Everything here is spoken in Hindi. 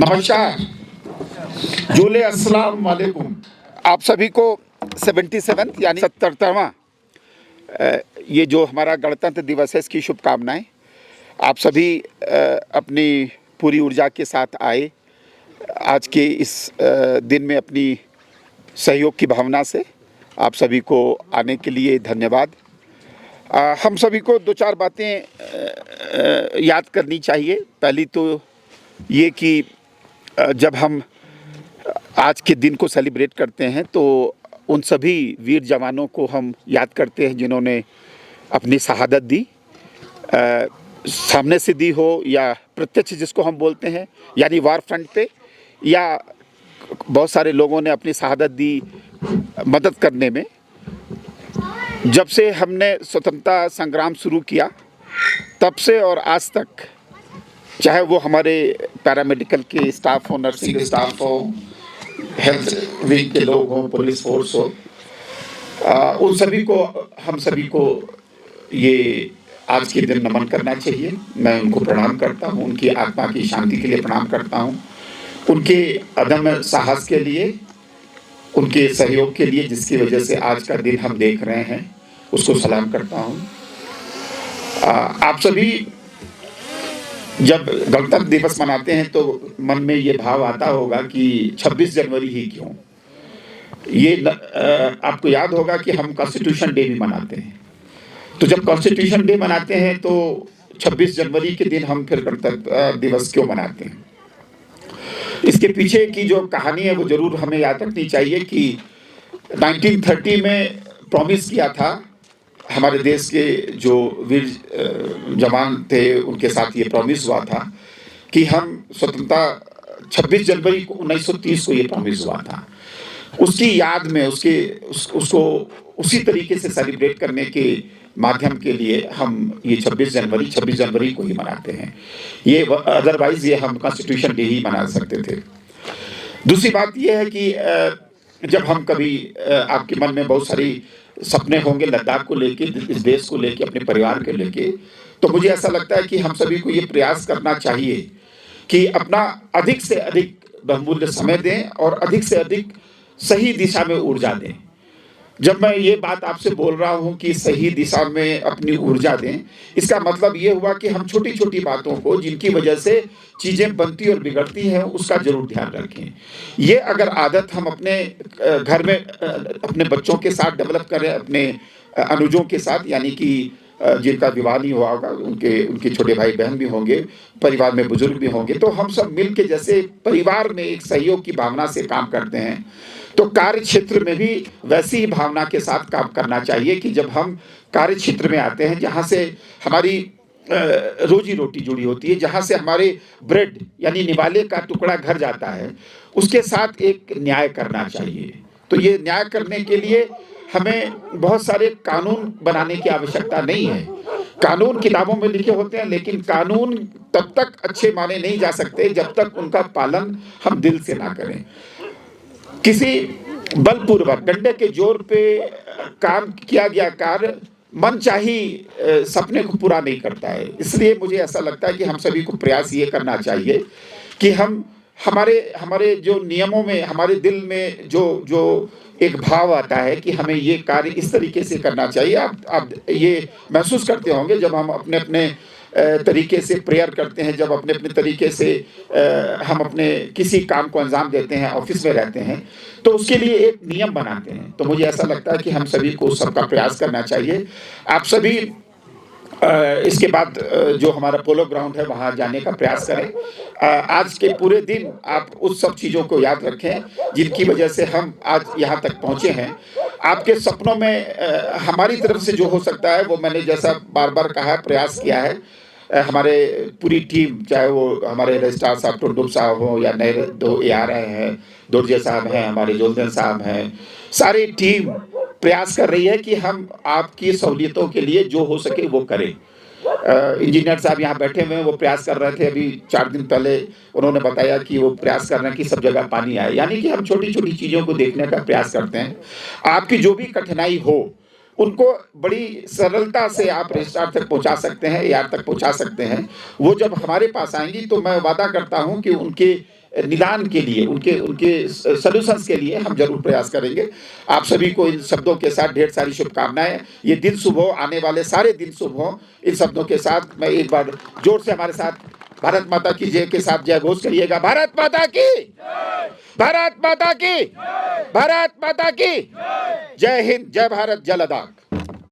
नमस्कार, जुले अस्सलाम वालेकुम। आप सभी को 77 यानी 77वां ये जो हमारा गणतंत्र दिवस है इसकी शुभकामनाएं। आप सभी अपनी पूरी ऊर्जा के साथ आए आज के इस दिन में अपनी सहयोग की भावना से। आप सभी को आने के लिए धन्यवाद। हम सभी को दो चार बातें याद करनी चाहिए। पहली तो ये कि जब हम आज के दिन को सेलिब्रेट करते हैं तो उन सभी वीर जवानों को हम याद करते हैं जिन्होंने अपनी शहादत दी, सामने से दी हो या प्रत्यक्ष जिसको हम बोलते हैं यानी वार फ्रंट पे, या बहुत सारे लोगों ने अपनी शहादत दी मदद करने में। जब से हमने स्वतंत्रता संग्राम शुरू किया तब से और आज तक, चाहे वो हमारे पैरामेडिकल के स्टाफ हो, नर्सिंग स्टाफ हो, हेल्थ विंग के लोग हों, पुलिस फोर्स हो, उन सभी को, हम सभी को ये आज के दिन नमन करना चाहिए। मैं उनको प्रणाम करता हूँ, उनकी आत्मा की शांति के लिए प्रणाम करता हूँ, उनके अदम्य साहस के लिए, उनके सहयोग के लिए जिसकी वजह से आज का दिन हम देख रहे हैं, उसको सलाम करता हूँ। आप सभी जब गणतंत्र दिवस मनाते हैं तो मन में ये भाव आता होगा कि 26 जनवरी ही क्यों। ये आपको याद होगा कि हम कॉन्स्टिट्यूशन डे भी मनाते हैं। तो जब कॉन्स्टिट्यूशन डे मनाते हैं तो 26 जनवरी के दिन हम फिर गणतंत्र दिवस क्यों मनाते हैं? इसके पीछे की जो कहानी है वो जरूर हमें याद रखनी चाहिए कि 1930 में प्रॉमिस किया था हमारे देश के जो वीर जवान थे, उनके साथ ये प्रॉमिस हुआ था कि हम स्वतंत्रता 26 जनवरी को 1930 को ये प्रॉमिस हुआ था। उसकी याद में उसको उसी तरीके से सेलिब्रेट करने के माध्यम के लिए हम ये 26 जनवरी को ही मनाते हैं। ये अदरवाइज ये हम कॉन्स्टिट्यूशन डे ही मना सकते थे। दूसरी बात ये है कि जब हम कभी आपके मन में बहुत सारी सपने होंगे लद्दाख को लेके, इस देश को लेके, अपने परिवार के लेके, तो मुझे ऐसा लगता है कि हम सभी को ये प्रयास करना चाहिए कि अपना अधिक से अधिक बहुमूल्य समय दें और अधिक से अधिक सही दिशा में ऊर्जा दें। जब मैं ये बात आपसे बोल रहा हूँ कि सही दिशा में अपनी ऊर्जा दें, इसका मतलब ये हुआ कि हम छोटी छोटी बातों को, जिनकी वजह से चीज़ें बनती और बिगड़ती हैं, उसका जरूर ध्यान रखें। ये अगर आदत हम अपने घर में अपने बच्चों के साथ डेवलप करें, अपने अनुजों के साथ, यानी कि जिनका विवाह नहीं हुआ होगा उनके छोटे भाई बहन भी होंगे, परिवार में बुजुर्ग भी होंगे, तो हम सब मिल के जैसे परिवार में एक सहयोग की भावना से काम करते हैं, तो कार्य क्षेत्र में भी वैसी ही भावना के साथ काम करना चाहिए कि जब हम कार्य क्षेत्र में आते हैं जहाँ से हमारी रोजी रोटी जुड़ी होती है, जहाँ से हमारे ब्रेड यानी निवाले का टुकड़ा घर जाता है, उसके साथ एक न्याय करना चाहिए। तो ये न्याय करने के लिए हमें बहुत सारे कानून बनाने की आवश्यकता नहीं है। कानून किताबों में लिखे होते हैं, लेकिन कानून तब तक अच्छे माने नहीं जा सकते जब तक उनका पालन हम दिल से ना करें। किसी बलपूर्वक डंडे के जोर पे काम किया गया कार्य मनचाही सपने को पूरा नहीं करता है। इसलिए मुझे ऐसा लगता है कि हम सभी को प्रयास ये करना चाहिए कि हम हमारे जो नियमों में, हमारे दिल में जो एक भाव आता है कि हमें ये कार्य इस तरीके से करना चाहिए। आप ये महसूस करते होंगे जब हम अपने अपने तरीके से प्रेयर करते हैं, जब अपने अपने तरीके से हम अपने किसी काम को अंजाम देते हैं, ऑफिस में रहते हैं, तो उसके लिए एक नियम बनाते हैं। तो मुझे ऐसा लगता है कि हम सभी को सबका प्रयास करना चाहिए। आप सभी इसके बाद जो हमारा पोलो ग्राउंड है वहाँ जाने का प्रयास करें। आज के पूरे दिन आप उस सब चीज़ों को याद रखें जिनकी वजह से हम आज यहाँ तक पहुँचे हैं। आपके सपनों में हमारी तरफ से जो हो सकता है वो मैंने जैसा बार बार कहा, प्रयास किया है। हमारे पूरी टीम, चाहे वो हमारे रजिस्ट्रार साहब टुंडुम साहब हो या नए 2 AR हैं, दुर्जे साहब हैं, हमारे जोलदन साहब हैं, सारी टीम प्रयास कर रही है कि हम आपकी सहूलियतों के लिए जो हो सके वो करें। इंजीनियर साहब यहाँ बैठे हुए हैं, वो प्रयास कर रहे थे। अभी 4 दिन पहले उन्होंने बताया कि वो प्रयास कर रहे हैं कि सब जगह पानी आए। यानी कि हम छोटी छोटी चीज़ों को देखने का प्रयास करते हैं। आपकी जो भी कठिनाई हो उनको बड़ी सरलता से आप रजिस्ट्रार तक पहुंचा सकते हैं, AR तक पहुंचा सकते हैं। वो जब हमारे पास आएंगी तो मैं वादा करता हूं कि उनके निदान के लिए, उनके उनके सॉल्यूशंस के लिए हम जरूर प्रयास करेंगे। आप सभी को इन शब्दों के साथ ढेर सारी शुभकामनाएं। ये दिन शुभ हो, आने वाले सारे दिन शुभ हो। इन शब्दों के साथ मैं एक बार जोर से हमारे साथ भारत माता की जय के साथ जय घोष करिएगा। भारत माता की, भारत माता की, भारत माता की जय हिंद, जय भारत, जय लद्दाख।